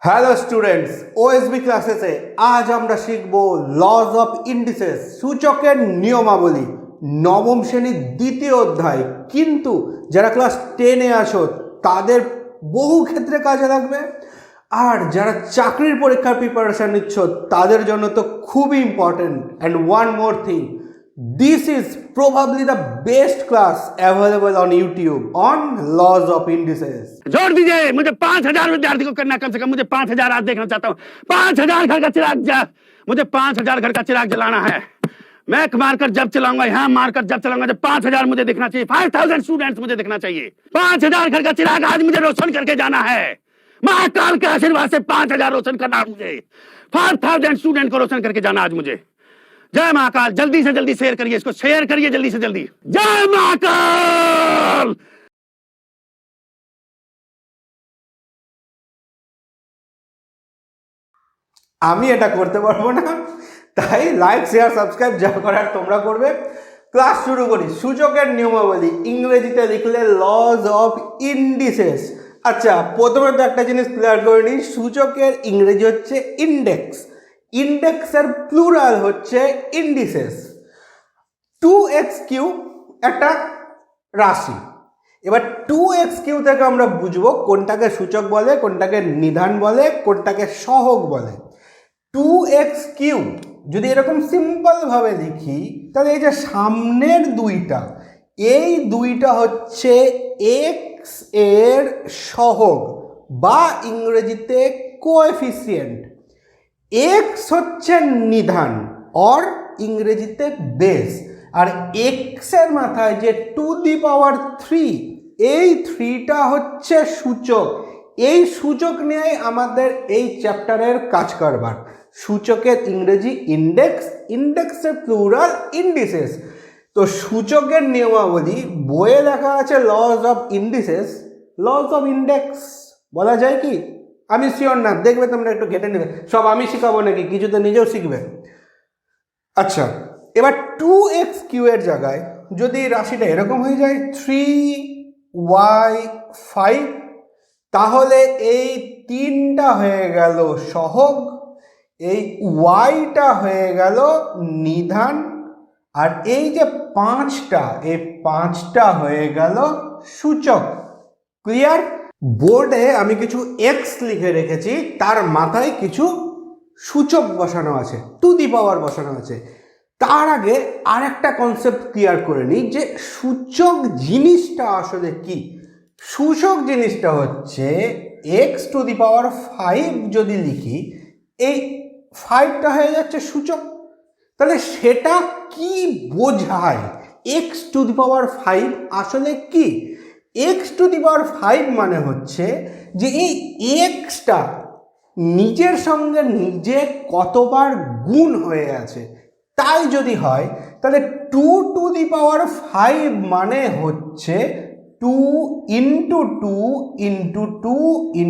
Hello students, OSB ক্লাসেসে আজ আমরা শিখব লজ অফ ইন্ডিসেস, সূচকের নিয়মাবলী, নবম শ্রেণীর দ্বিতীয় অধ্যায়। কিন্তু যারা ক্লাস 10-এ আসো তাদের বহু ক্ষেত্রে কাজে লাগবে, আর যারা চাকরির পরীক্ষার প্রিপারেশন নিচ্ছ তাদের জন্য তো খুবই important. And one more thing, this is probably the best class available on YouTube on laws of indices. जोड़ दीजिए, मुझे 5,000 विद्यार्थी को करना, कम से कम मुझे 5,000 आज देखना चाहता हूँ। 5,000 घर का चिराग मुझे 5,000 घर का चिराग जलाना है। मैं मारकर जब चलाऊंगा, यहाँ मारकर जब चलाऊंगा, जब 5,000 मुझे दिखना चाहिए। 5,000 स्टूडेंट्स मुझे दिखना चाहिए। 5,000 घर का चिराग आज मुझे रोशन करके जाना है। महाकाल के आशीर्वाद से 5,000 रोशन करना मुझे। 5,000 स्टूडेंट को रोशन करके जाना आज मुझे। जय महाकाल। जल्दी से जल्दी शेयर करिए, इसको शेयर करिए जल्दी से जल्दी। जय महाकाल। আমি এটা করতে পারবো না, তাই লাইক শেয়ার সাবস্ক্রাইব যা করার তোমরা করবে। ক্লাস শুরু করি। সূচকের নিয়মাবলী ইংরেজিতে লিখলে লজ অফ ইন্ডিসেস। আচ্ছা, প্রথমে তো একটা জিনিস ক্লিয়ার করে নিই, সূচকের ইংরেজি হচ্ছে ইন্ডেক্স, ইন্ডেক্সের প্লুরাল হচ্ছে ইন্ডিসেস। 2x³ একটা রাশি। এবার 2x³ থেকে আমরা বুঝবো কোনটাকে সূচক বলে, কোনটাকে নিধান বলে, কোনটাকে সহগ বলে। 2x³ যদি এরকম সিম্পলভাবে লিখি তাহলে এই যে সামনের দুইটা, এই দুইটা হচ্ছে x এর সহগ বা ইংরেজিতে কোএফিসিয়েন্ট। x হচ্ছে নিধান অর ইংরেজিতে বেস, আর x এর মাথায় যে 2⁻3, এই 3টা হচ্ছে সূচক। এই সূচক নিয়েই আমাদের এই চ্যাপ্টারের কাজ করবার। সূচকের ইংরেজি ইন্ডেক্স, ইন্ডেক্সের প্লুরাল ইন্ডিসেস। তো সূচকের নিয়মাবলী বইয়ে লেখা আছে lodge of indices, lodge of index বলা যায় কি আমি শিওর না, দেখবে তোমরা একটু ঘেটে নেবে। সব আমি শিখাবো নাকি, কিছু তো নিজেও শিখবে। আচ্ছা, এবার 2x³ এর জায়গায় যদি রাশিটা এরকম হয়ে যায় 3y5, তাহলে এই 3টা হয়ে গেল সহগ, এই yটা হয়ে গেল নিধান, আর এই যে 5টা, এই 5টা হয়ে গেল সূচক। ক্লিয়ার? বোর্ডে আমি কিছু x লিখে রেখেছি, তার মাথায় কিছু সূচক বসানো আছে, টু দি পাওয়ার বসানো আছে। তার আগে আর একটা কনসেপ্ট ক্লিয়ার করে নিই যে সূচক জিনিসটা আসলে কি। সূচক জিনিসটা হচ্ছে x⁵ যদি লিখি, এই 5টা হয়ে যাচ্ছে সূচক। তাহলে সেটা কি বোঝায়? x⁵ আসলে কি? x⁵ মানে হচ্ছে যে এই xটা নিজের সঙ্গে নিজে কতবার গুণ হয়ে আছে। তাই যদি হয় তাহলে 2⁵ মানে হচ্ছে 2 × 2 × 2 ×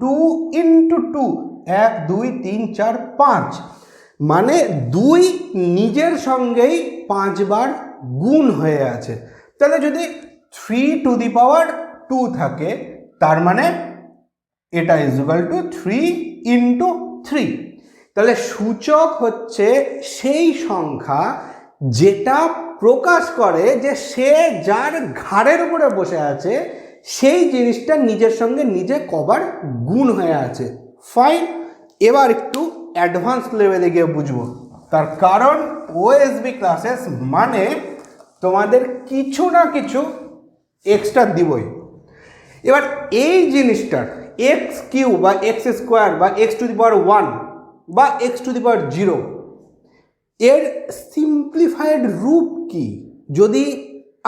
2 × 2, 1 2 3 4 5, মানে 2 নিজের সঙ্গেই 5 বার গুণ হয়ে আছে। তাহলে যদি 3⁵2 থাকে, তার মানে এটা = 3 × 3। তাহলে সূচক হচ্ছে সেই সংখ্যা যেটা প্রকাশ করে যে সে যার ঘাড়ের উপরে বসে আছে সেই জিনিসটা নিজের সঙ্গে নিজে কবার গুণ হয়ে আছে। ফাইন, এবার একটু অ্যাডভান্স লেভেলে গিয়ে বুঝবো। তার কারণ ওএসবি ক্লাসেস মানে তোমাদের কিছু না কিছু এক্সট্রা দিবই। এবার এই জিনিসটার x³ বা x² বা x⁴ বা x⁴, এর সিম্পলিফাইড রূপ কি? যদি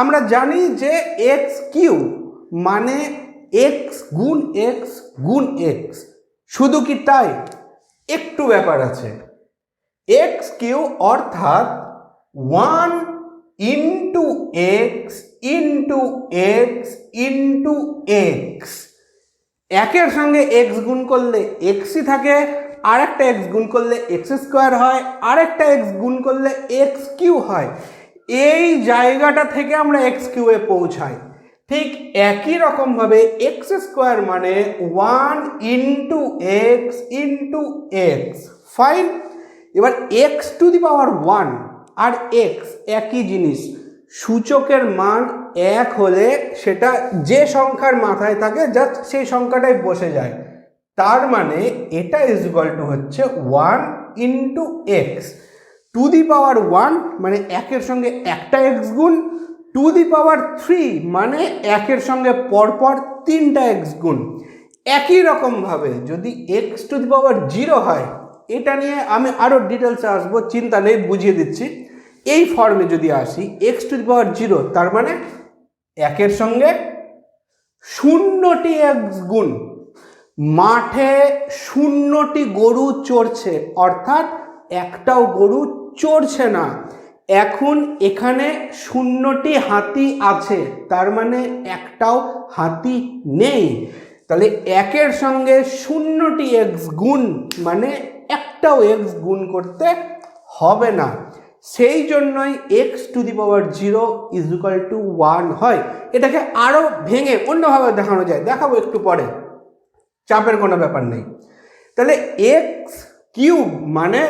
আমরা জানি যে x³ মানে x গুণ x গুণ x, শুধু কি তাই? একটু ব্যাপার আছে। x³ অর্থাৎ 1 × x × x × x। একের সঙ্গে x গুণ করলে xই থাকে, আরেকটা x গুণ করলে x² হয়, আরেকটা x গুণ করলে x³ হয়। এই জায়গাটা থেকে আমরা x³ এ পৌঁছাই। ঠিক একই রকমভাবে এক্স স্কোয়ার মানে 1 ইন্টু এক্স, ফাইন। এবার এক্স টু দি পাওয়ার 1 আর এক্স একই জিনিস, সূচকের মান এক হলে সেটা যে সংখ্যার মাথায় থাকে জাস্ট সেই সংখ্যাটাই বসে যায়। তার মানে এটা ইজ ইকুয়াল টু হচ্ছে 1 into X to the power 1 মানে একের সঙ্গে একটা এক্স গুণ, টু দি পাওয়ার 3 মানে একের সঙ্গে পরপর তিনটা এক্স গুণ। একই রকমভাবে যদি এক্স টু দি পাওয়ার 0 হয়, এটা নিয়ে আমি আরও ডিটেলসে আসবো, চিন্তা নেই, বুঝিয়ে দিচ্ছি। এই ফর্মে যদি আসি এক্স টু দি পাওয়ার 0 তার মানে একের সঙ্গে 0টি এক্স গুণ, মাঠে 0টি গরু চড়ছে অর্থাৎ একটাও গরু চড়ছে না। এখন এখানে 0টি হাতি আছে তার মানে একটাও হাতি নেই। তাহলে একের সঙ্গে 0টি এক্স গুণ মানে একটাও এক্স গুণ করতে হবে না। সেই জন্যই x to the power 0 is equal to 1 হয়। এটাকে আরও ভেঙে অন্যভাবে দেখানো যায়, দেখাবো একটু পরে, চাপের কোনো ব্যাপার নেই। তাহলে এক্স কিউব মানে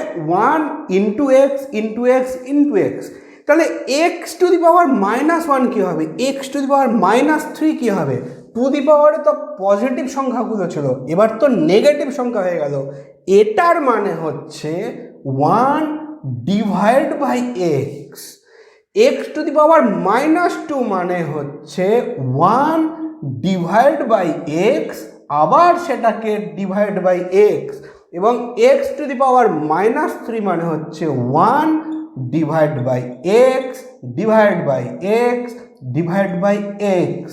1 into x into x into x. তাহলে এক্স টু দি পাওয়ার -1 কী হবে, এক্স টু দি পাওয়ার -3 কী হবে? টু দি পাওয়ারে তো পজিটিভ সংখ্যাগুলো ছিল, এবার তো নেগেটিভ সংখ্যা হয়ে গেল। এটার মানে হচ্ছে 1 divide by X. X to the power -2 মানে হচ্ছে 1 ডিভাইড বাই এক্স, আবার সেটাকে ডিভাইড বাই এক্স, এবং এক্স টু দি পাওয়ার -3 মানে হচ্ছে 1 divide by X divide by X divide by X.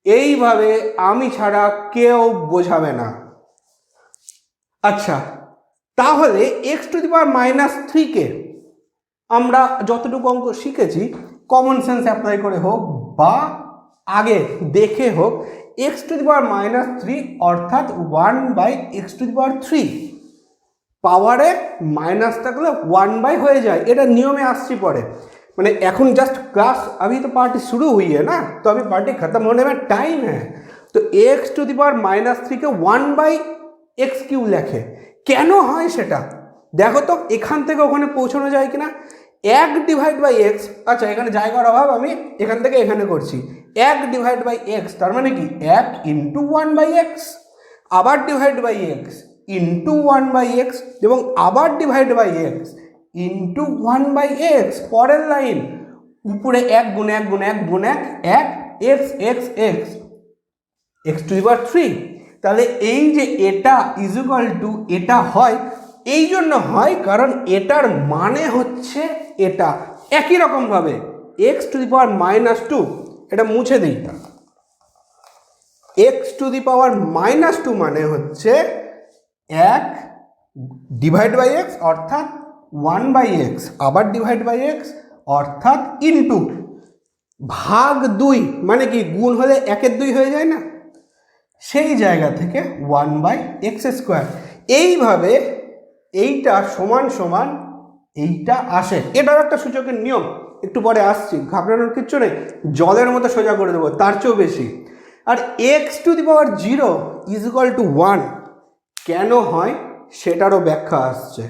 এইভাবে আমি ছাড়া কেউ বোঝাবে না। আচ্ছা, তাহলে এক্স টু দি পাওয়ার -3কে আমরা যতটুকু অঙ্ক শিখেছি কমন সেন্স অ্যাপ্লাই করে হোক বা আগে দেখে হোক, এক্স টু দি পাওয়ার -3 অর্থাৎ 1 by x to the power 3, পাওয়ারে মাইনাস থাকলে 1 বাই হয়ে যায়, এটা নিয়মে আসছি পরে। মানে এখন जस्ट क्लास अभी तो पार्टी शुरू हुई है ना, तो अभी पार्टी खत्म होने में टाइम है। तो एक्स टू दी पावर -3 के 1 বাই এক্স কিউ লেখে, কেন হয় সেটা দেখো তো, এখান থেকে ওখানে পৌঁছানো যায় কিনা। 1 ডিভাইড বাই এক্স, আচ্ছা এখানে জায়গার অভাব, আমি এখান থেকে এখানে করছি। 1 ডিভাইড বাই এক্স তার মানে কি 1 ইন্টু 1 বাই এক্স, আবার divide by X into 1 by X, এবং আবার divide by X into 1 by X. পরের লাইন উপরে 1 গুণ 1 গুণ 1 গুণ 1 1 X X X x to the power 3। তাহলে এই যে এটা ইজ ইকুয়াল টু এটা হয়, এই জন্য হয় কারণ এটার মানে হচ্ছে এটা। একই রকমভাবে এক্স টু দি পাওয়ার -2, এটা মুছে দিই, এক্স টু দি পাওয়ার -2 মানে হচ্ছে 1 ডিভাইড বাই এক্স অর্থাৎ 1 বাই এক্স, আবার ডিভাইড বাই এক্স অর্থাৎ ইন্টু ভাগ 2, মানে কি গুণ হলে 1-এর 2 হয়ে যায় না, সেই জায়গা থেকে 1 বাই এক্স স্কোয়ার। এইভাবে এইটা সমান সমান এইটা আসে, এটার একটা সূচকের নিয়ম, একটু পরে আসছি, ঘাবড়ানোর কিচ্ছু নেই, জলের মতো সোজা করে দেবো, তার চেয়েও বেশি। আর x to the power 0 is equal to 1 কেন হয় সেটারও ব্যাখ্যা আসছে।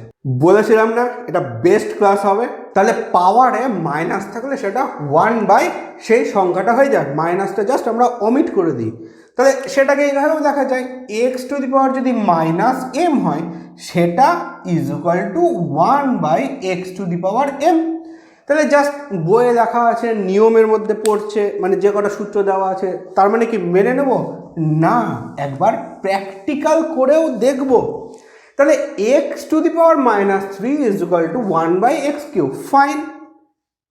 বলেছিলাম না এটা বেস্ট ক্লাস হবে। তাহলে পাওয়ারে মাইনাস থাকলে সেটা 1 বাই সেই সংখ্যাটা হয়ে যায়, মাইনাসটা জাস্ট আমরা অমিট করে দিই। তাহলে সেটাকে এইভাবেও দেখা যায়, এক্স টু দি পাওয়ার যদি -m হয় সেটা is equal to 1 by x to the power m। তাহলে জাস্ট বইয়ে লেখা আছে, নিয়মের মধ্যে পড়ছে, মানে যে কটা সূত্র দেওয়া আছে তার মানে কি মেনে নেব না, একবার প্র্যাকটিক্যাল করেও দেখব। তাহলে x to the power -3 is equal to 1 by X cube, fine,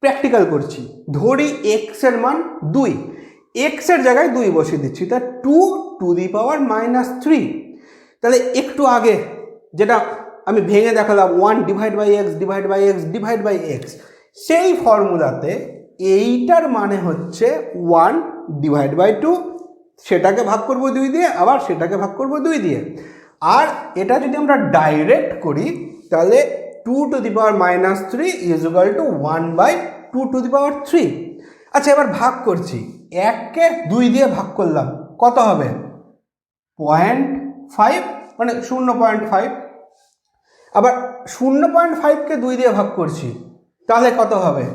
practical করছি। ধরি এক্স এর মান 2, এক্সের জায়গায় 2 বসিয়ে দিচ্ছি, তা 2 টু দি পাওয়ার -3। তাহলে একটু আগে যেটা আমি ভেঙে দেখালাম 1 divide by X divide by X divide by X, সেই ফর্মুলাতে এইটার মানে হচ্ছে 1 ডিভাইড বাই 2, সেটাকে ভাগ করব 2 দিয়ে, আবার সেটাকে ভাগ করব 2 দিয়ে। আর এটা যদি আমরা ডাইরেক্ট করি তাহলে 2 to the power -3 is equal to 1 by 2 to the power 3। আচ্ছা এবার ভাগ করছি, 1কে 2 দিয়ে ভাগ করলাম, কত হবে? 0.5, মানে 0.5। আবার 0.5কে 2 দিয়ে ভাগ করছি, তাহলে কত হবে?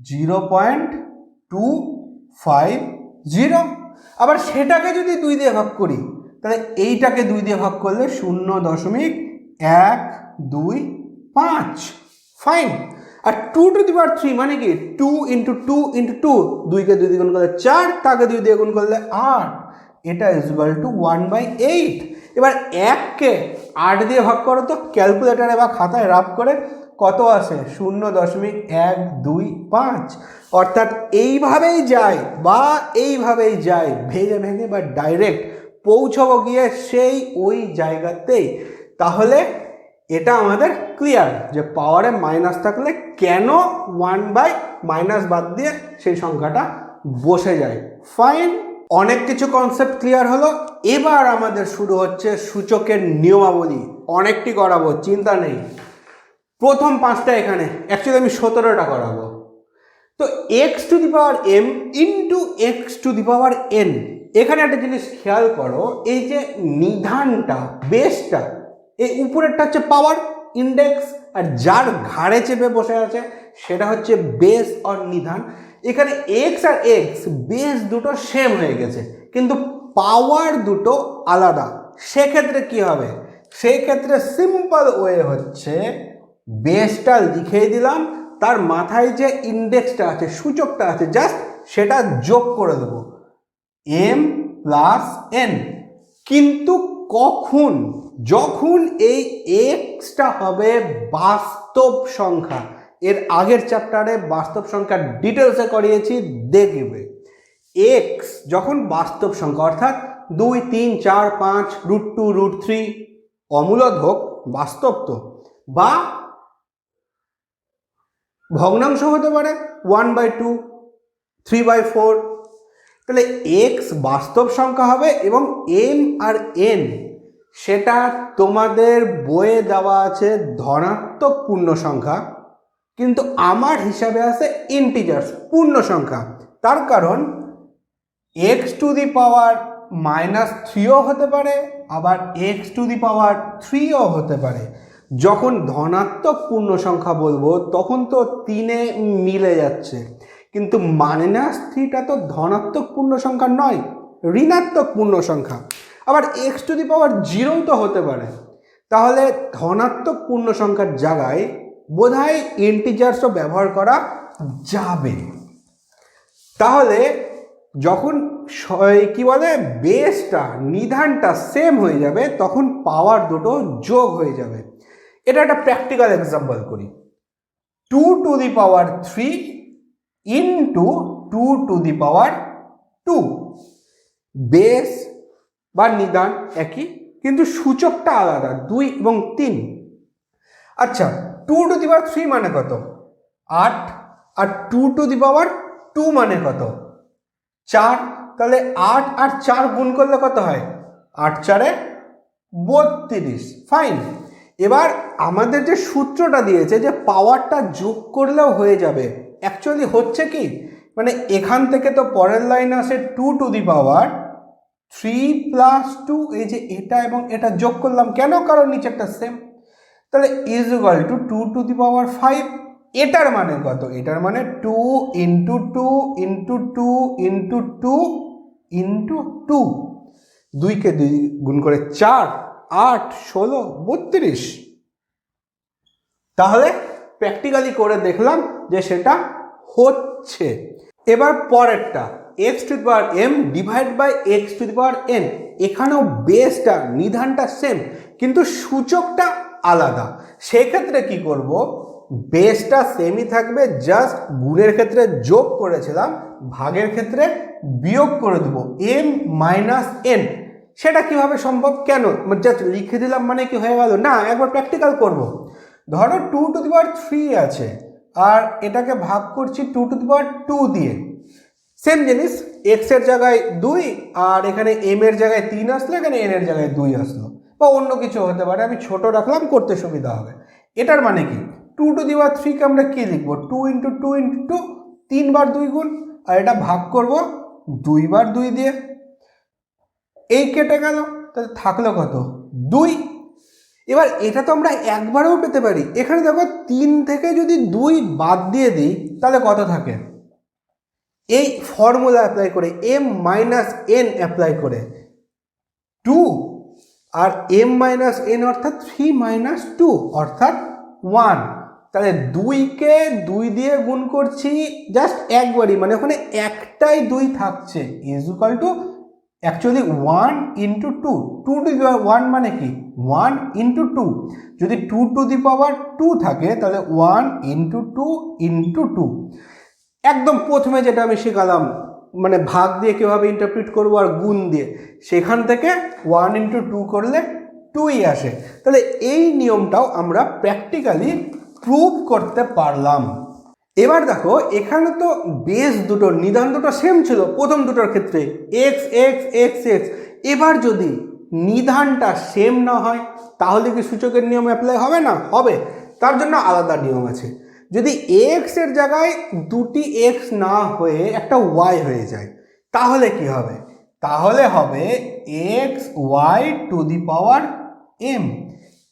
0.250। আবার সেটাকে যদি 2 দিয়ে ভাগ করি, তাহলে এইটাকে 2 দিয়ে ভাগ করলে 0.125। Fine. R 2 to the power 3 মানে কি? 2 ইন্টু 2 ইন্টু 2, 2কে 2 দিয়ে গুণ করলে 4, তাকে 2 দিয়ে গুণ করলে 8, এটা ইকুয়াল টু 1/8। এবার 1কে 8 দিয়ে ভাগ করো তো ক্যালকুলেটারে বা খাতায় রাফ করে, কত আসে? 0.125। অর্থাৎ এইভাবেই যায় বা এইভাবেই যায়, ভেঙে ভেঙে বা ডাইরেক্ট পৌঁছবো গিয়ে সেই ওই জায়গাতেই। তাহলে এটা আমাদের ক্লিয়ার যে পাওয়ারে মাইনাস থাকলে কেন 1/- বাদ দিয়ে সেই সংখ্যাটা বসে যায়। ফাইন, অনেক কিছু কনসেপ্ট ক্লিয়ার হলো। এবার আমাদের শুরু হচ্ছে সূচকের নিয়মাবলী। অনেকটি করাবো, চিন্তা নেই। প্রথম 5টা এখানে, অ্যাকচুয়ালি আমি 17টা করাবো। তো X to the power M into X to the power N. এখানে একটা জিনিস খেয়াল করো, এই যে নিধানটা, বেসটা, এই উপরেরটা হচ্ছে পাওয়ার ইন্ডেক্স, আর যার ঘাড়ে চেপে বসে আছে সেটা হচ্ছে বেস অর নিধান। এখানে এক্স আর এক্স বেস দুটো সেম হয়ে গেছে, কিন্তু পাওয়ার দুটো আলাদা। সেক্ষেত্রে কি হবে? সেই ক্ষেত্রে সিম্পল ওয়ে হচ্ছে, বেসটা লিখেই দিলাম, তার মাথায় যে ইন্ডেক্সটা আছে, সূচকটা আছে, জাস্ট সেটা যোগ করে দেবো, এম প্লাস এন। কিন্তু কখন? যখন এই এক্সটা হবে বাস্তব সংখ্যা। এর আগের চ্যাপ্টারে বাস্তব সংখ্যার ডিটেলসে করিয়েছি, দেখবে। এক্স যখন বাস্তব সংখ্যা, অর্থাৎ 2, 3, 4, 5, √2, √3 অমূলধক, বাস্তব তো, বা ভগ্নাংশ হতে পারে 1/2, 3/4, তাহলে এক্স বাস্তব সংখ্যা হবে এবং এম আর এন সেটা তোমাদের বইয়ে দেওয়া আছে ধনাত্মক পূর্ণ সংখ্যা, কিন্তু আমার হিসাবে আছে ইন্টিজার্স, পূর্ণ সংখ্যা। তার কারণ এক্স টু দি পাওয়ার -3ও হতে পারে, আবার এক্স টু দি পাওয়ার 3ও হতে পারে। যখন ধনাত্মক পূর্ণ সংখ্যা বলবো তখন তো 3-এ মিলে যাচ্ছে, কিন্তু -3টা তো ধনাত্মক পূর্ণ সংখ্যা নয়, ঋণাত্মক পূর্ণ সংখ্যা। আবার এক্স টু দি পাওয়ার 0ও তো হতে পারে। তাহলে ধনাত্মক পূর্ণ সংখ্যার জায়গায় বোধহয় ইন্টিজার্সও ব্যবহার করা যাবে। তাহলে যখন কি বলে, বেসটা, নিধানটা সেম হয়ে যাবে, তখন পাওয়ার দুটো যোগ হয়ে যাবে। এটা একটা প্র্যাকটিক্যাল এক্সাম্পল করি। 2 to the power 3 into 2 to the power 2। Base বা নিদান একই, কিন্তু সূচকটা আলাদা, 2 এবং 3। আচ্ছা, 2 টু দি পাওয়ার 3 মানে কত? 8। আর 2 টু দি পাওয়ার 2 মানে কত? 4। তাহলে 8 আর 4 গুণ করলে কত হয়? 8 4 32। ফাইন। এবার আমাদের যে সূত্রটা দিয়েছে যে পাওয়ারটা যোগ করলেও হয়ে যাবে, অ্যাকচুয়ালি হচ্ছে কি, মানে এখান থেকে তো পরের লাইন আসে 2 টু দি পাওয়ার 3 প্লাস 2, এই যে এটা এবং এটা যোগ করলাম, কেন? কারণ নিচেরটা সেম। তাহলে is equal to 2 to the power 5। এটার মানে কত? এটার মানে 2 ইন্টু 2 ইন্টু 2 ইন্টু 2 ইন্টু 2, 2কে 2 গুণ করে 4, 8, 16, 32। তাহলে প্র্যাকটিক্যালি করে দেখলাম যে সেটা হচ্ছে। এবার পরেরটা, X to the power M divide by x to the power N. এখানেও বেসটা, নিধানটা সেম, কিন্তু সূচকটা আলাদা। সেক্ষেত্রে কি করব? বেসটা সেমই থাকবে, জাস্ট গুণের ক্ষেত্রে যোগ করেছিলাম, ভাগের ক্ষেত্রে বিয়োগ করে দেবো, এম মাইনাস এন। সেটা কিভাবে সম্ভব? কেন জাস্ট লিখে দিলাম মানে কি হয়ে গেল? না, একবার প্র্যাকটিক্যাল করব। ধরো 2 টু দি পাওয়ার 3 আছে, আর এটাকে ভাগ করছি 2 টু দি পাওয়ার 2 দিয়ে। সেম জিনিস, এক্স এর জায়গায় 2 আর এখানে এম এর জায়গায় 3 আসলো, এখানে এন এর জায়গায় 2 আসলো, বা অন্য কিছু হতে পারে, আমি ছোট রাখলাম, করতে সুবিধা হবে। এটার মানে কি, 2 টু দি পাওয়ার 3 কে আমরা কি লিখবো? 2 ইন্টু 2 ইন্টু 2, 3 বার 2 গুণ, আর এটা ভাগ করব 2 বার 2 দিয়ে, এই কেটে গেল, তাহলে থাকলো কত 2। এবার এটা তো আমরা একবারেও পেতে পারি। এখানে দেখো 3 থেকে যদি 2 বাদ দিয়ে দিই তাহলে কত থাকে, এই ফর্মুলা অ্যাপ্লাই করে m মাইনাস n অ্যাপ্লাই করে 2 আর m মাইনাস n অর্থাৎ 3 মাইনাস 2 অর্থাৎ 1। তাহলে 2কে 2 দিয়ে গুণ করছি জাস্ট একবারই, মানে ওখানে একটাই 2 থাকছে, is equal to actually 1 into 2। 2 to the power 1 মানে কি 1 ইন্টু 2। যদি 2 টু দি পাওয়ার 2 থাকে তাহলে 1 ইন্টু 2 ইন্টু 2। একদম প্রথমে যেটা আমি শেখালাম, মানে ভাগ দিয়ে কীভাবে ইন্টারপ্রিট করবো আর গুণ দিয়ে, সেখান থেকে 1 ইন্টু 2 করলে 2ই আসে। তাহলে এই নিয়মটাও আমরা প্র্যাকটিক্যালি প্রুভ করতে পারলাম। এবার দেখো এখানে তো বেস দুটো, নিধান দুটো সেম ছিল প্রথম দুটোর ক্ষেত্রে, এক্স এক্স এক্স এক্স। এবার যদি নিধানটা সেম না হয় তাহলে কি সূচকের নিয়ম অ্যাপ্লাই হবে না? হবে। তার জন্য আলাদা নিয়ম আছে। যদি এক্স এর জায়গায় দুটি এক্স না হয়ে একটা ওয়াই হয়ে যায় তাহলে কি হবে? তাহলে হবে X Y to the power M,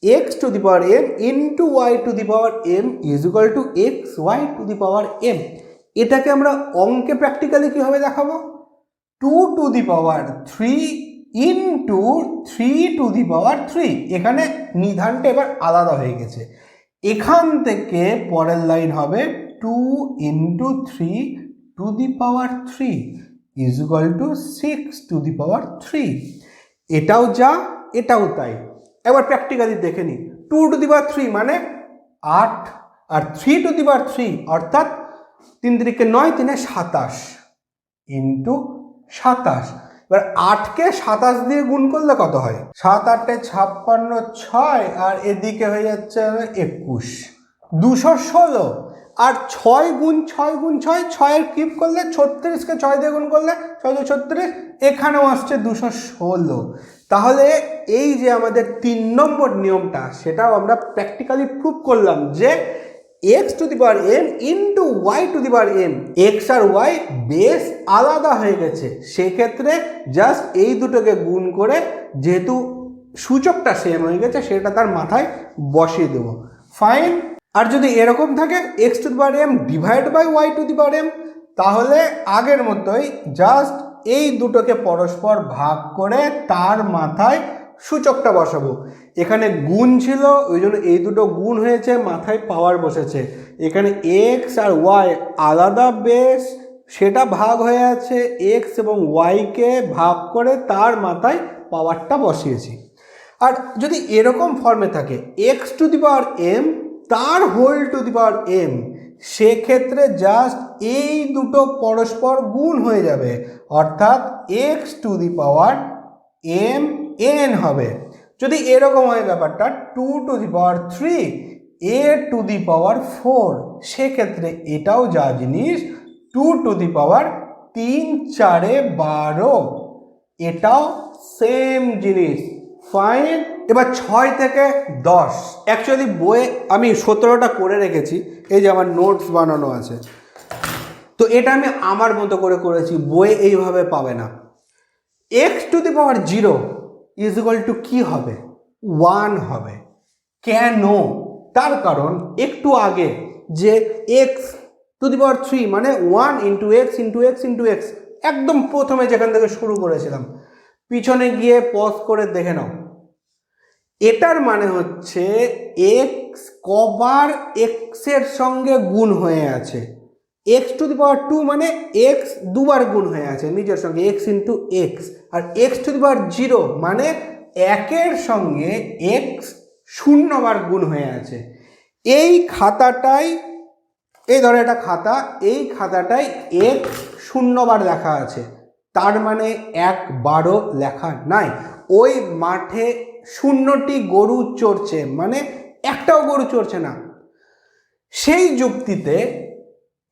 X to the power M into Y to the power M is equal to x Y to the power M. এটাকে আমরা অঙ্কে প্র্যাকটিক্যালি কীভাবে দেখাবো? 2 to the power 3 into 3 to the power 3। এখানে নিধানটা এবার আলাদা হয়ে গেছে। এখান থেকে পরের লাইন হবে 2 into 3 to the power 3 is equal to 6 to the power 3। এটাও যা এটাও তাই। এবার প্র্যাকটিক্যালি দেখে নিই। 2 টু দি পাওয়ার 3 মানে 8, আর 3 টু দি পাওয়ার 3 অর্থাৎ 3 3 9 3 27 ইন্টু 27। এবার 8কে 27 দিয়ে গুণ করলে কত হয়? 7 8 56 6 আর এদিকে হয়ে যাচ্ছে 21 216। আর 6 গুণ 6 গুণ 6 6-এর কিউব করলে 36কে 6 দিয়ে গুণ করলে 6 36, এখানেও আসছে 216। তাহলে এই যে আমাদের 3 নম্বর নিয়মটা, সেটাও আমরা প্র্যাকটিক্যালি প্রুভ করলাম যে x to the power M into Y to the power M, X আর ওয়াই বেস আলাদা হয়ে গেছে, সেক্ষেত্রে জাস্ট এই দুটোকে গুণ করে যেহেতু সূচকটা সেম হয়ে গেছে সেটা তার মাথায় বসিয়ে দেবো, ফাইন। আর যদি এরকম থাকে x to the power M divide by Y to the power M, তাহলে আগের মতোই জাস্ট এই দুটোকে পরস্পর ভাগ করে তার মাথায় সূচকটা বসাবো। এখানে গুণ ছিল ওই জন্য এই দুটো গুণ হয়েছে, মাথায় পাওয়ার বসেছে। এখানে এক্স আর ওয়াই আলাদা বেস, সেটা ভাগ হয়ে আছে, এক্স এবং ওয়াইকে ভাগ করে তার মাথায় পাওয়ারটা বসিয়েছি। আর যদি এরকম ফর্মে থাকে x to the power m তার whole to the power m, সেক্ষেত্রে জাস্ট এই দুটো পরস্পর গুণ হয়ে যাবে, অর্থাৎ x to the power m n হবে। যদি এরকম হয় ব্যাপারটা 2 to the power 3 A two the পাওয়ার 4, সেক্ষেত্রে এটাও যা জিনিস 2 টু দি পাওয়ার 3 4 12, এটাও সেম জিনিস, ফাইন। এবার 6 থেকে 10, অ্যাকচুয়ালি বইয়ে আমি 17টা করে রেখেছি, এই যে আমার নোটস বানানো আছে, তো এটা আমি আমার মতো করে করেছি, বইয়ে এইভাবে পাবে না। X to the power 0 is equal to কী হবে? 1 হবে। কেন? তার কারণ একটু আগে যে এক্স টু দি পাওয়ার 3 মানে 1 into x into x into x, একদম প্রথমে যেখান থেকে শুরু করেছিলাম, পিছনে গিয়ে পজ করে দেখে নাও। এটার মানে হচ্ছে এক্স কবার এক্সের সঙ্গে গুণ হয়ে আছে। এক্স টু দি পাওয়ার 2 মানে এক্স দুবার গুণ হয়ে আছে নিজের সঙ্গে, এক্স ইন্টু এক্স। আর এক্স টু দি পাওয়ার 0 মানে 1-এর সঙ্গে এক্স 0 বার গুণ হয়ে আছে। এই খাতাটাই, এই ধরো এটা খাতা, এই খাতাটাই এক্স 0 বার লেখা আছে, তার মানে একবারও লেখা নাই। ওই মাঠে 0টি গরু চড়ছে, মানে একটাও গরু চড়ছে না। সেই যুক্তিতে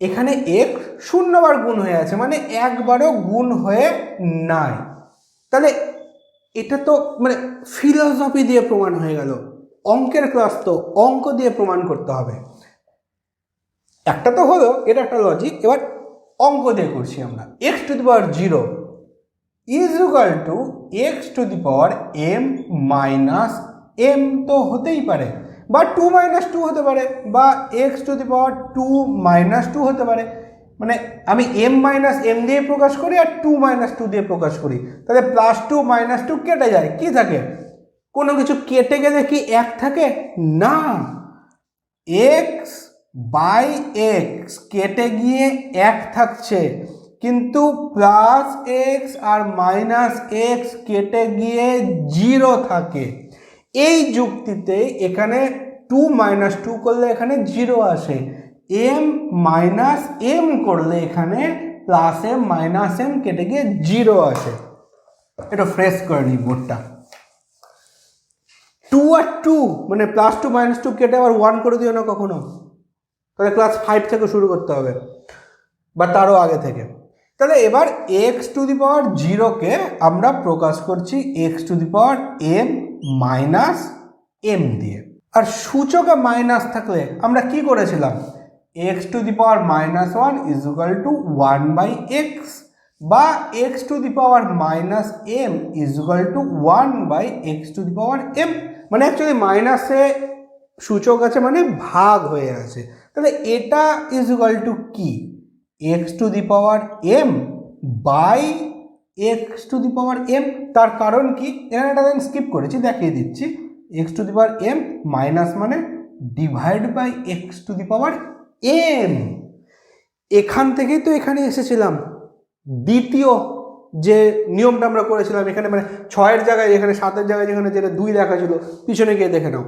এখানে এক্স 0 বার গুণ হয়ে আছে, মানে একবারও গুণ হয়ে নাই। তাহলে এটা তো মানে ফিলসফি দিয়ে প্রমাণ হয়ে গেল, অঙ্কের ক্লাস তো অঙ্ক দিয়ে প্রমাণ করতে হবে। একটা তো হলো, এটা একটা লজিক। এবার অঙ্ক দিয়ে করছি আমরা। X to the power 0 is equal to x to the power m minus m তো হতেই পারে, বা 2 মাইনাস 2 হতে পারে, বা x to the power 2 minus 2 হতে পারে। মানে আমি m মাইনাস m দিয়ে প্রকাশ করি আর 2 মাইনাস 2 দিয়ে প্রকাশ করি, তাহলে প্লাস 2 মাইনাস 2 কেটে যায়, কি থাকে? কোনো কিছু কেটে গেলে কি 1 থাকে? না, এক্স বাই এক্স কেটে গিয়ে 1 থাকছে, কিন্তু প্লাস এক্স আর মাইনাস এক্স কেটে গিয়ে 0 থাকে। এই যুক্তিতে এখানে 2 মাইনাস 2 করলে এখানে 0 আসে, m মাইনাস m করলে এখানে প্লাস m মাইনাস m কেটে গিয়ে 0 আসে। এটা ফ্রেশ করে নিই বোর্ডটা। 2 আর 2 মানে প্লাস 2 মাইনাস 2 কেটে আবার 1 করে দিও না কখনো, তাহলে ক্লাস 5 থেকে শুরু করতে হবে বা তারও আগে থেকে। তাহলে এবার এক্স টু দি পাওয়ার 0কে আমরা প্রকাশ করছি x to the power m minus m দিয়ে। আর সূচকে মাইনাস থাকলে আমরা কি করেছিলাম? X to the power minus 1 is equal to 1 by x, বা x to the power minus m is equal to 1 by x to the power m। মানে actually মাইনাসে সূচক আছে মানে ভাগ হয়ে আছে, তাহলে এটা ইজ ইকুয়াল টু কি? X to the power m by x to the power m। তার কারণ কি? এখানে একটা লাইন স্কিপ করেছি, দেখিয়ে দিচ্ছি। X to the power m minus মানে divide by x to the power m। এখান থেকেই তো এখানে এসেছিলাম। দ্বিতীয় যে নিয়মটা আমরা করেছিলাম এখানে, মানে 6-এর জায়গায় এখানে 7-এর জায়গায় যেখানে যেটা 2 দেখা ছিল, পিছনে গিয়ে দেখে নাও।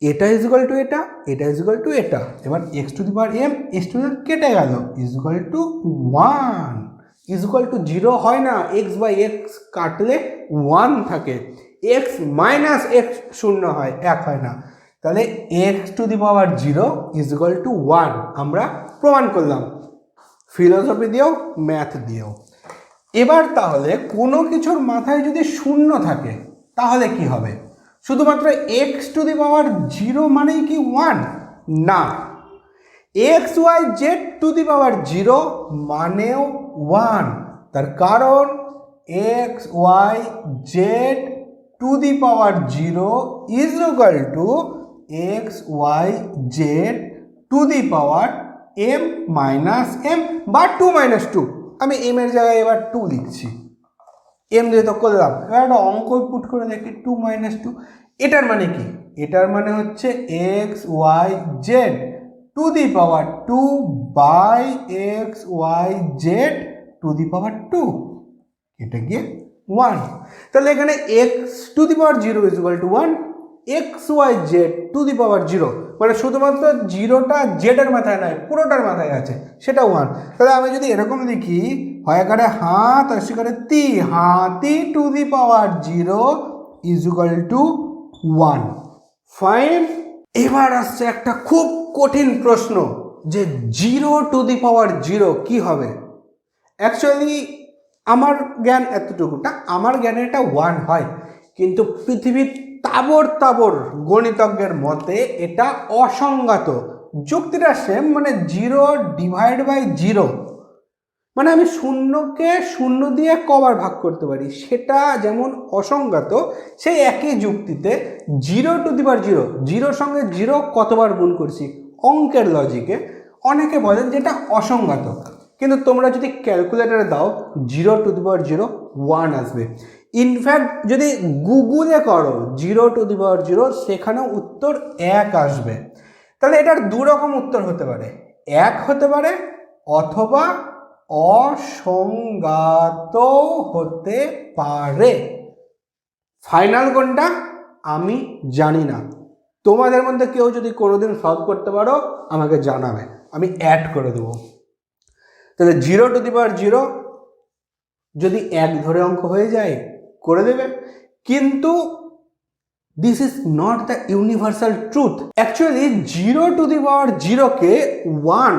এটা ইজ ইকুয়াল টু এটা, এটা ইজ ইকুয়াল টু এটা। এবার X to the power m x to দি কেটে গেল, is equal to 1 is equal to 0 হয় না, এক্স বাই এক্স কাটলে 1 থাকে, এক্স মাইনাস এক্স 0 হয়, 1 হয় না। তাহলে x to the power 0 is equal to 1 আমরা প্রমাণ করলাম, ফিলোসফি দিয়েও ম্যাথ দিয়েও। এবার তাহলে কোনো কিছুর মাথায় যদি 0 থাকে তাহলে কি হবে? শুধুমাত্র এক্স টু দি পাওয়ার 0 মানেই কি 1? না, x y z to the power 0 মানেও 1। তার কারণ x y z to the power 0 is equal to x y z to the power m minus m বা 2 মাইনাস 2। আমি m এর জায়গায় এবার 2 লিখছি, m দিয়ে তো করলাম। এবার একটা অঙ্ক পুট করে দেখি, 2 মাইনাস 2। এটার মানে কি? এটার মানে হচ্ছে x y z to the power 2 by x y z to the power 2, এটা গিয়ে 1। তাহলে এখানে x to the power 0 is equal to 1, x y z to the power 0 মানে শুধুমাত্র 0টা জেডের মাথায় নয়, পুরোটার মাথায় আছে, সেটা 1। তাহলে আমি যদি এরকম লিখি, হয় করে হাত আর সেখানে তি, হাতি two the power 0 is equal to 1। Fine. এবার আসছে একটা খুব কঠিন প্রশ্ন, যে 0 টু দি পাওয়ার 0 কি হবে? অ্যাকচুয়ালি আমার জ্ঞান এতটুকুটা, আমার জ্ঞানে এটা 1 হয়, কিন্তু পৃথিবীর তাবর তাবর গণিতজ্ঞের মতে এটা অসংগত। যুক্তিটা সেম, মানে 0 ডিভাইড বাই 0, মানে আমি শূন্যকে 0 দিয়ে কবার ভাগ করতে পারি, সেটা যেমন অসংগত, সেই একই যুক্তিতে 0 টু দি পাওয়ার 0, 0 সঙ্গে 0 কতবার গুণ করছি অঙ্কের লজিকে অনেকে বলেন যেটা অসংগত। কিন্তু তোমরা যদি ক্যালকুলেটারে দাও 0 টু দি পাওয়ার 0 1 আসবে। ইনফ্যাক্ট যদি গুগলে করো 0 টু দি পাওয়ার 0, সেখানেও উত্তর 1 আসবে। তাহলে এটার 2 রকম উত্তর হতে পারে, 1 হতে পারে অথবা অসংগত হতে পারে। ফাইনাল কোনটা আমি জানি না, তোমাদের মধ্যে কেউ যদি কোনোদিন সলভ করতে পারো আমাকে জানাবে, আমি অ্যাড করে দেবো। তাহলে 0 টু দি পাওয়ার 0 যদি 1 ধরে অঙ্ক হয়ে যায় করে দেবে, কিন্তু this is not the universal truth. Actually 0 to the power 0কে 1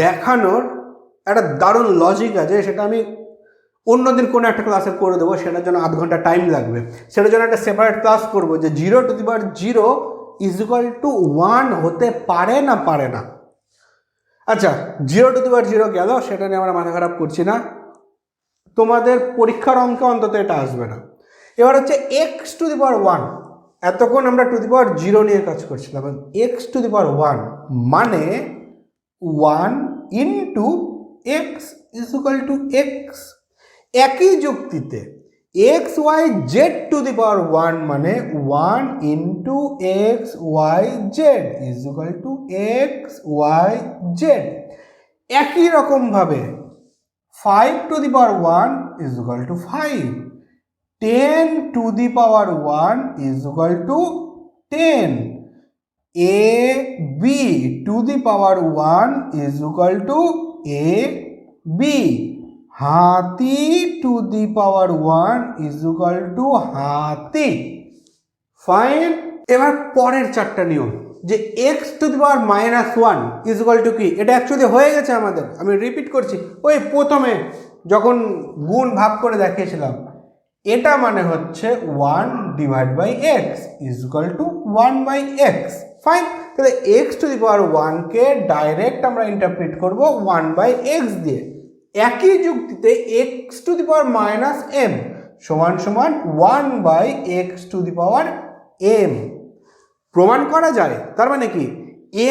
দেখানোর একটা দারুণ লজিক আছে, সেটা আমি অন্যদিন কোনো একটা ক্লাসে করে দেবো, সেটার জন্য আধ ঘন্টা টাইম লাগবে, সেটার জন্য একটা সেপারেট ক্লাস করবো যে 0 to the power 0 is equal to 1 হতে পারে না পারে না। আচ্ছা, 0 গেল, সেটা নিয়ে আমরা মাথা খারাপ করছি না, তোমাদের পরীক্ষার অঙ্কে অন্তত এটা আসবে না। এবার হচ্ছে x⁻1, এতক্ষণ আমরা টু দি পাওয়ার 0 নিয়ে কাজ করছিলাম। x⁻1 মানে 1 into x equal to x. একই যুক্তিতে xyz টু দি পাওয়ার 1 মানে 1 into xyz equal to xyz। একই রকমভাবে 5 two the power 1 equal to 5, 10 two the power 1 equal to 10, ab two the power 1 equal to ab, হাতি two the power 1 equal to হাতি। Fine. এবার পরের চারটা নিয়ম, যে x⁻1 ইকুয়াল টু কি, এটা অ্যাকচুয়ালি হয়ে গেছে আমাদের, আমি রিপিট করছি, ওই প্রথমে যখন গুণ ভাগ করে দেখিয়েছিলাম। এটা মানে হচ্ছে 1/x equal to 1/x। Fine. তাহলে x⁻1 কে ডাইরেক্ট আমরা ইন্টারপ্রিট করব 1/x দিয়ে। একই যুক্তিতে x⁻m সমান সমান 1/x⁻m প্রমাণ করা যায়। তার মানে কি,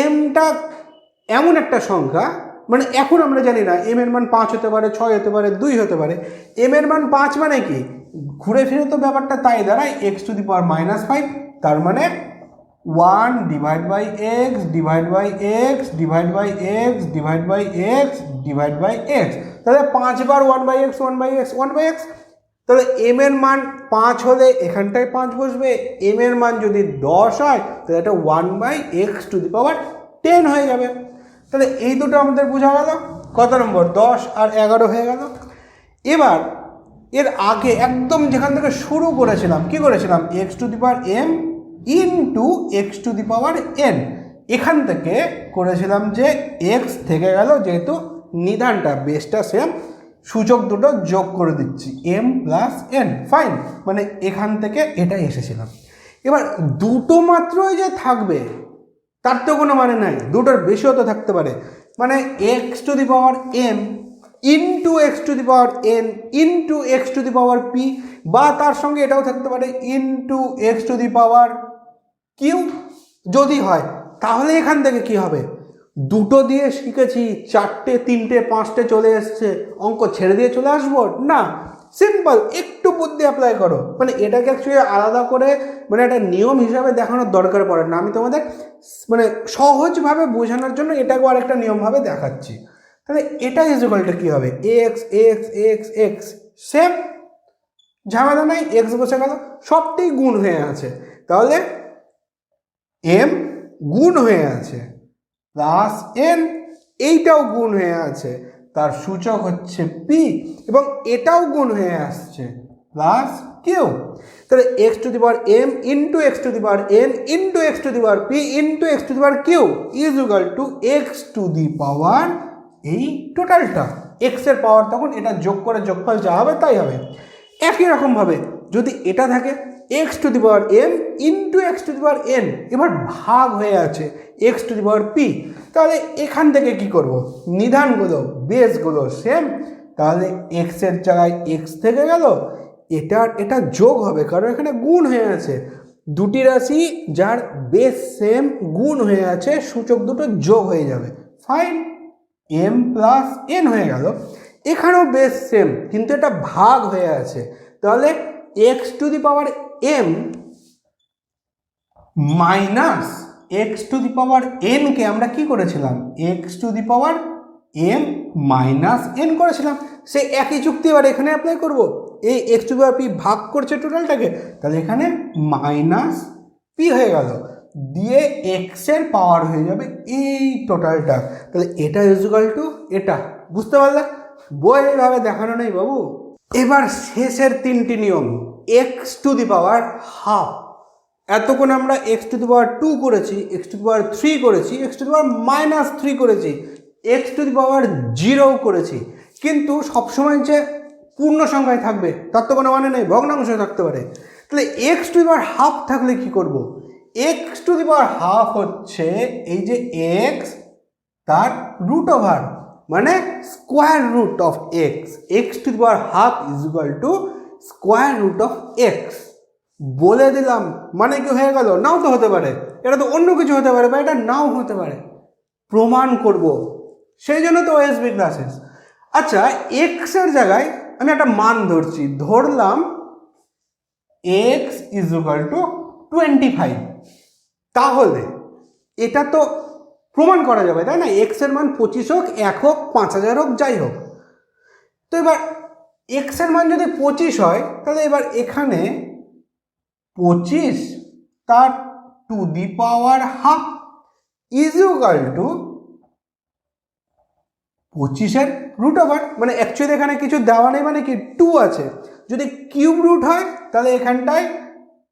এমটা এমন একটা সংখ্যা, মানে এখন আমরা জানি না এম এর মান 5 হতে পারে, 6 হতে পারে, 2 হতে পারে। এম এর মান 5 মানে কি, ঘুরে ফিরে তো ব্যাপারটা তাই দাঁড়ায় x⁻5, তার মানে 1/x/x/x/x/x। তাহলে 5 বার 1/x। তাহলে এম এর মান 5 হলে এখানটায় 5 বসবে, এম এর মান যদি 10 হয় তাহলে এটা 1/x⁻10 হয়ে যাবে। তাহলে এই দুটো আমাদের বোঝা গেল। কত নম্বর? 10 আর 11 হয়ে গেল। এবার এর আগে একদম যেখান থেকে শুরু করেছিলাম, কি করেছিলাম, x⁻m ইন্টু x⁻n, এখান থেকে করেছিলাম যে x থেকে গেল, যেহেতু নিধানটা বেসটা সেম, সূচক দুটো যোগ করে দিচ্ছি m প্লাস n। ফাইন। মানে এখান থেকে এটা এসেছিলাম। এবার দুটো মাত্রই যে থাকবে তার তো কোনো মানে নাই, দুটোর বেশিও তো থাকতে পারে। মানে x⁻m into x⁻n into x⁻p, বা তার সঙ্গে এটাও থাকতে পারে ইন্টু x⁻q। যদি হয় তাহলে এখান থেকে কি হবে, দুটো দিয়ে শিখেছি, 4টে 3টে 5টে চলে এসছে, অঙ্ক ছেড়ে দিয়ে চলে আসবো না। সিম্পল, একটু বুদ্ধি অ্যাপ্লাই করো। মানে এটাকে অ্যাকচুয়ালি আলাদা করে মানে একটা নিয়ম হিসাবে দেখানোর দরকার পড়ে না, আমি তোমাদের মানে সহজভাবে বোঝানোর জন্য এটাকে আর একটা নিয়মভাবে দেখাচ্ছি। তাহলে এটা ইকুয়ালটা কী হবে, x X X x, same ঝামেলা নাই, এক্স বসে গেল, সবটাই গুণ হয়ে আছে। তাহলে এম গুণ হয়ে আছে প্লাস এন, এইটাও গুণ হয়ে আছে, তার সূচক হচ্ছে পি, এবং এটাও গুণ হয়ে আসছে প্লাস কিউ। তাহলে x⁻m into x⁻n into x⁻p into x⁻q is equal to x⁻, এই টোটালটা এক্স এর পাওয়ার, তখন এটা যোগ করে যোগফল যা হবে তাই হবে। একই রকমভাবে যদি এটা থাকে x⁻m ইন্টু x⁻n, এবার ভাগ হয়ে আছে x⁻p, তাহলে এখান থেকে কি করব, নিধানগুলো বেসগুলো সেম, তাহলে এক্স এর জায়গায় এক্স থেকে গেল, এটা যোগ হবে কারণ এখানে গুণ হয়ে আছে। দুটি রাশি যার বেস সেম গুণ হয়ে আছে, সূচক দুটো যোগ হয়ে যাবে। ফাইন। m প্লাস n হয়ে গেল। এখানেও বেস সেম কিন্তু এটা ভাগ হয়ে আছে, তাহলে x⁻m মাইনাস x⁻n কে আমরা কি করেছিলাম, x⁻m মাইনাস n করেছিলাম। সে একই যুক্তি এবার এখানে অ্যাপ্লাই করব। এই x⁻p ভাগ করছে টোটালটাকে, তাহলে এখানে মাইনাস p হয়ে গেল, দিয়ে এক্স এর পাওয়ার হয়ে যাবে এই টোটালটা। তাহলে এটা ইকুয়াল টু এটা। বুঝতে পারলে? বই এইভাবে দেখানো নেই বাবু। এবার শেষের তিনটি নিয়ম, x⁻½ এতক্ষণ আমরা x⁻2 করেছি, x⁻3 করেছি, x⁻−3 করেছি, x⁻0 করেছি, কিন্তু সবসময় যে পূর্ণ সংখ্যায় থাকবে তার তো কোনো মানে নেই, ভগ্নাংশ থাকতে পারে। তাহলে x⁻½ থাকলে কি করব, x⁻½ হচ্ছে এই যে x তার রুট ওভার মানে square root of x, x to the power half is equal to square root of x. বলে দিলাম মানে কি হয়ে গেল? নাও তো হতে পারে, এটা তো অন্য কিছু হতে পারে বা এটা নাও হতে পারে, প্রমাণ করব, সেই জন্য তো ওএসবি ক্লাসেস। আচ্ছা, এক্স এর জায়গায় আমি একটা মান ধরছি, ধরলাম এক্স ইজ ইকুয়াল টু 25। তাহলে এটা তো প্রমাণ করা যাবে, তাই না? এক্স এর মান 25 হোক, 1 হোক, 5000 হোক, যাই হোক। তো এবার এক্স এর মান যদি 25 হয়, তাহলে এবার এখানে 25 তার to the power half is equal to 25-এর রুট ওভার, মানে অ্যাকচুয়ালি এখানে কিছু দেওয়া নেই, মানে কি 2 আছে। যদি কিউব রুট হয় তাহলে এখানটায়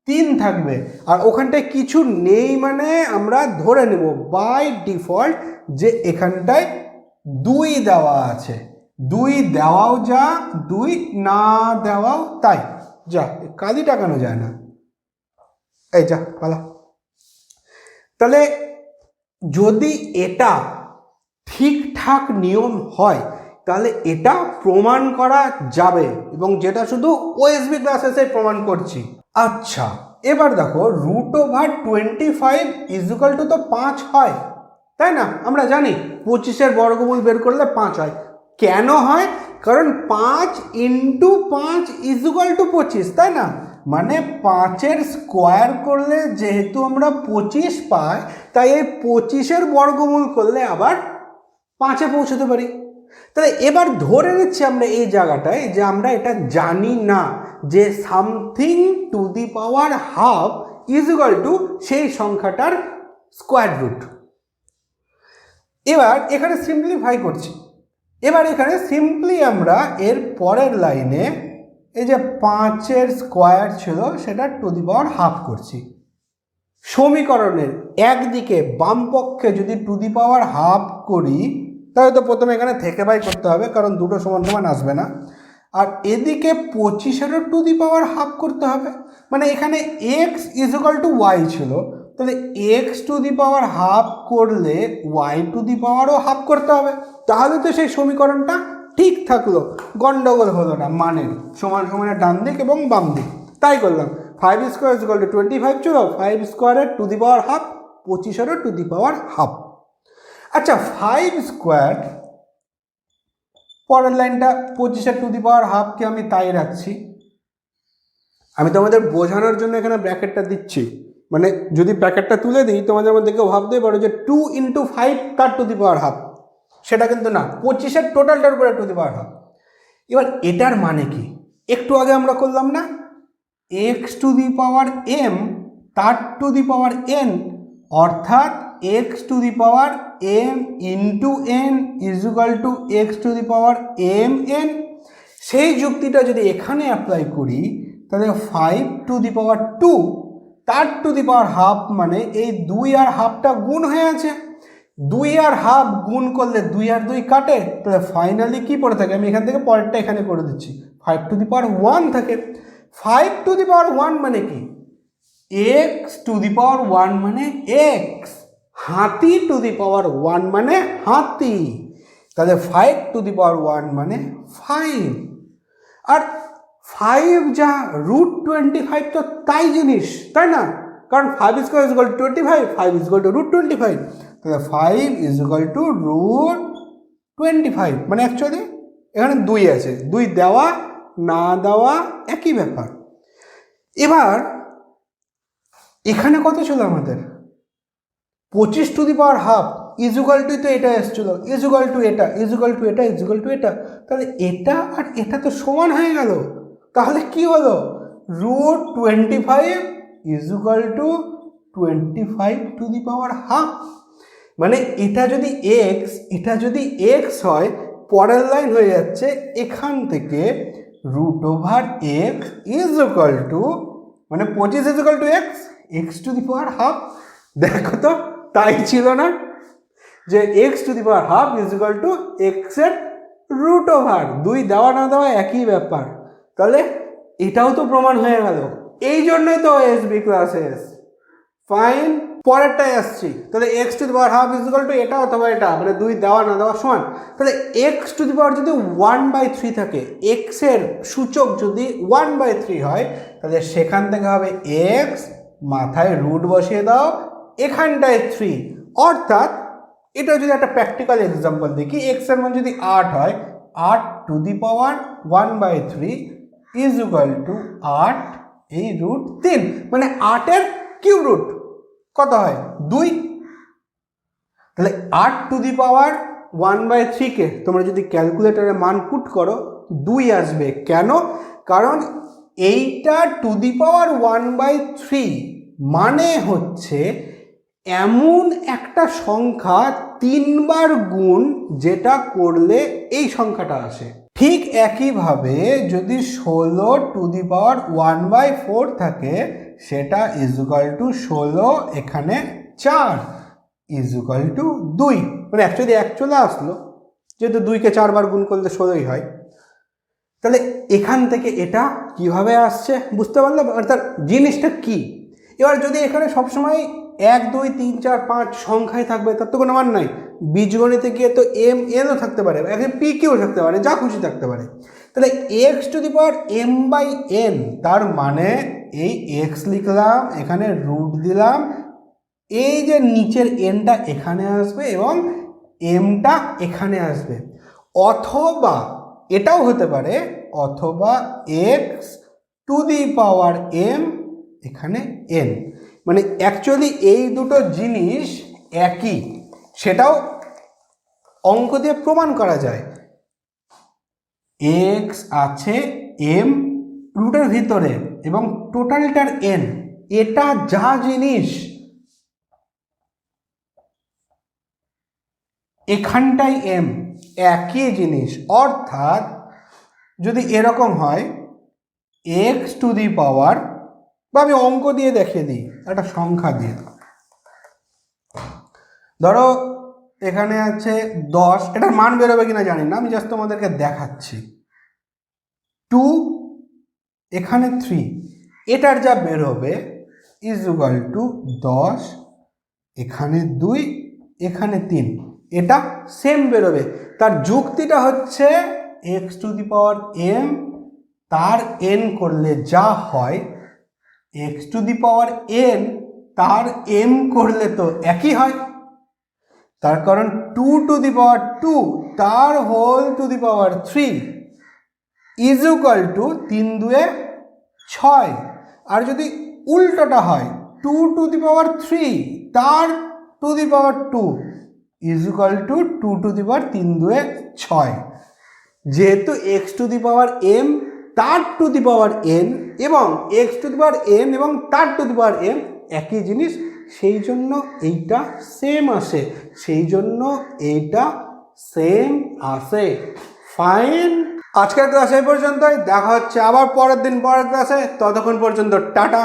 3 থাকবে, আর ওখানটায় কিছু নেই, মানে আমরা ধরে নেব বাই ডিফল্ট যে এখানটায় 2 দেওয়া আছে। 2 দেওয়াও যা, 2 না দেওয়াও তাই, যা কালি টাকানো যায় না, এই যা পালা। তাহলে যদি এটা ঠিকঠাক নিয়ম হয় তাহলে এটা প্রমাণ করা যাবে, এবং যেটা শুধু ওএসবি ক্লাসেসে প্রমাণ করছি। আচ্ছা, এবার দেখো root over 25 is equal to তো 5 হয়, তাই না? আমরা জানি 25-এর বর্গমূল বের করলে 5 হয়। কেন হয়? কারণ 5 ইন্টু 5 ইজ ইকুয়াল টু 25, তাই না? মানে 5-এর স্কোয়ার করলে যেহেতু আমরা 25 পাই, তাই এই 25-এর বর্গমূল করলে আবার 5-এ পৌঁছতে পারি। তাহলে এবার ধরে নিচ্ছি আমরা এই জায়গাটায় যে আমরা এটা জানি না যে something to the power half is equal to সেই সংখ্যাটার স্কোয়ার রুট। এবার এখানে সিম্পলিফাই করছি। এবার এখানে সিম্পলি আমরা এর পরের লাইনে এই যে 5-এর স্কোয়ার ছিল সেটা টু দি পাওয়ার হাফ করছি। সমীকরণের একদিকে বাম পক্ষে যদি টু দি পাওয়ার হাফ করি, তাহলে তো প্রথমে এখানে থেকে বাই করতে হবে, কারণ দুটো সমান সমান আসবে না। আর এদিকে 25-এরও টু দি পাওয়ার হাফ করতে হবে, মানে এখানে x is equal to y ছিল, তাহলে x to the power half করলে ওয়াই টু দি পাওয়ারও হাফ করতে হবে। তাহলে তো সেই সমীকরণটা ঠিক থাকলো, গন্ডগোল হলো না, মানের সমান সমানের ডান দিক এবং বাম দিক। তাই করলাম 5 স্কোয়ার ইজ ইকুয়াল টু 25 ছিল, 5 স্কোয়ারের টু দি পাওয়ার হাফ, 25-এরও টু দি পাওয়ার হাফ। আচ্ছা, 5 স্কোয়ার, পরের লাইনটা 25-এর টু দি পাওয়ার হাফকে আমি তাই রাখছি। আমি তোমাদের বোঝানোর জন্য এখানে ব্র্যাকেটটা দিচ্ছি, মানে যদি ব্র্যাকেটটা তুলে দিই তোমাদের মধ্যে কেউ ভাবতে পারো যে 2 ইন্টু 5 তার টু দি পাওয়ার হাফ, সেটা কিন্তু না, 25-এর টোটালটার উপরে টু দি পাওয়ার হাফ। এবার এটার মানে কি? একটু আগে আমরা করলাম না, x to the power m তার টু দি পাওয়ার এন, অর্থাৎ x to the power M into n is equal to x to the power m n. সেই যুক্তিটা যদি এখানে অ্যাপ্লাই করি তাহলে 5 টু দি পাওয়ার 2 তার টু দি পাওয়ার হাফ, মানে এই 2 আর হাফটা গুণ হয়ে আছে, 2 আর হাফ গুণ করলে 2 আর 2 কাটে, তাহলে ফাইনালি কি পড়ে থাকে? আমি এখান থেকে পরেরটা এখানে করে দিচ্ছি, 5 টু দি পাওয়ার 1 থাকে। 5 টু দি পাওয়ার 1 মানে কি? এক্স টু দি পাওয়ার 1 মানে এক্স, হাতি টু দি পাওয়ার 1 মানে হাতি, তাহলে 5 টু দি পাওয়ার 1 মানে 5। আর 5 যা রুট 25 তো তাই জিনিস, তাই না? কারণ 5 স্কোয়ার ইজ ইকুয়াল টু 25, 5 ইজ ইকুয়াল টু রুট 25, তাহলে 5 ইজ ইকুয়াল টু রুট 25, মানে অ্যাকচুয়ালি এখানে 2 আছে, 2 দেওয়া না দেওয়া একই ব্যাপার। এবার এখানে কত ছিল আমাদের? 25 to the power half is equal to, তো এটা এসেছিল ইজ ইকুয়াল টু এটা, ইজ ইকুয়াল টু এটা, ইজ ইকুয়াল টু এটা, তাহলে এটা আর এটা তো সমান হয়ে গেল। তাহলে কি হলো? Root 25 is equal to 25 to the power half. মানে এটা যদি এক্স, এটা যদি এক্স হয়, পরের লাইন হয়ে যাচ্ছে এখান থেকে root over x is equal to, মানে 25 is equal to x, x to the power half. দেখো তো তাই ছিল না যে x to the power half is equal to এক্সের রুট ওভার, 2 দেওয়া না দেওয়া একই ব্যাপার। তাহলে এটাও তো প্রমাণ হয়ে গেল, এই জন্যই তো এসবি ক্লাসেস। ফাইন। পরেরটাই আসছি, তাহলে x to the power half is equal to এটা অথবা এটা, মানে 2 দেওয়া না দেওয়া সমান। তাহলে এক্স টু দি পাওয়ার যদি 1/3 থাকে, এক্সের সূচক যদি 1/3 হয়, তাহলে সেখান থেকে হবে এক্স, মাথায় রুট বসিয়ে দাও, এখানটায় 3। অর্থাৎ এটা যদি একটা প্র্যাকটিক্যাল এক্সাম্পল দেখি, এক্স এর মান যদি 8 হয়, 8 two the power 1/3 is equal to 8 এই রুট 3, মানে 8-এর কিউব রুট কত হয় 2। তাহলে 8 টু দি পাওয়ার 1/3 কে তোমরা যদি ক্যালকুলেটরে মান পুট করো 2 আসবে। কেন? কারণ এইটা টু দি পাওয়ার 1/3 মানে হচ্ছে এমন একটা সংখ্যা 3 বার গুণ যেটা করলে এই সংখ্যাটা আসে। ঠিক একইভাবে যদি 16 টু দি পাওয়ার 1/4 থাকে, সেটা ইজ ইকুয়াল টু 16 এখানে 4 ইজ ইকুয়াল টু 2, মানে অ্যাকচুয়ালি 1 চলে আসলো, যেহেতু 2কে 4 বার গুণ করলে 16ই হয়। তাহলে এখান থেকে এটা কিভাবে আসছে বুঝতে পারলাম, অর্থাৎ জিনিসটা কি। এবার যদি এখানে সবসময় 1 2 3 4 5 সংখ্যায় থাকবে, তার তো কোনো মান নাই। বীজগণিতে গিয়ে তো এম এনও থাকতে পারে, এখানে পি কিউ থাকতে পারে, যা খুশি থাকতে পারে। তাহলে x to the power m/n, তার মানে এই এক্স লিখলাম, এখানে রুট দিলাম, এই যে নিচের এনটা এখানে আসবে এবং এমটা এখানে আসবে। অথবা এটাও হতে পারে, অথবা x to the power m এখানে n, মানে অ্যাকচুয়ালি এই দুটো জিনিস একই, সেটাও অঙ্ক দিয়ে প্রমাণ করা যায়। এক্স আছে এম রুটের ভিতরে এবং টোটালটার n, এটা যা জিনিস এখানটাই m, একই জিনিস। অর্থাৎ যদি এরকম হয় এক্স টু দি পাওয়ার, বা আমি অঙ্ক দিয়ে দেখিয়ে দিই, একটা সংখ্যা দিয়ে, ধরো এখানে আছে 10, এটার মান বেরোবে কিনা জানি না, আমি জাস্ট তোমাদেরকে দেখাচ্ছি। 2 এখানে 3, এটার যা বেরোবে ইজ ইকুয়াল টু 10 এখানে 2 এখানে 3, এটা সেম বেরোবে। তার যুক্তিটা হচ্ছে x to the power m তার n করলে যা হয়, x to the power n তার m করলে তো একই হয়। তার কারণ 2 টু দি পাওয়ার 2 তার whole to the power 3 is equal to 3 2 6। আর যদি উল্টোটা হয় 2 টু দি পাওয়ার 3 তার to the power 2 is equal to 2 to the power 3 2 6। যেহেতু x to the power m তার টু দি পাওয়ার n এবং x to the power n এবং তার টু দি পাওয়ার m একই জিনিস, সেই জন্য এইটা সেম আসে, সেই জন্য এইটা সেম আসে। ফাইন, আজকের ক্লাস এই পর্যন্তই, দেখা হচ্ছে আবার পরের দিন পরের ক্লাসে। ততক্ষণ পর্যন্ত টাটা।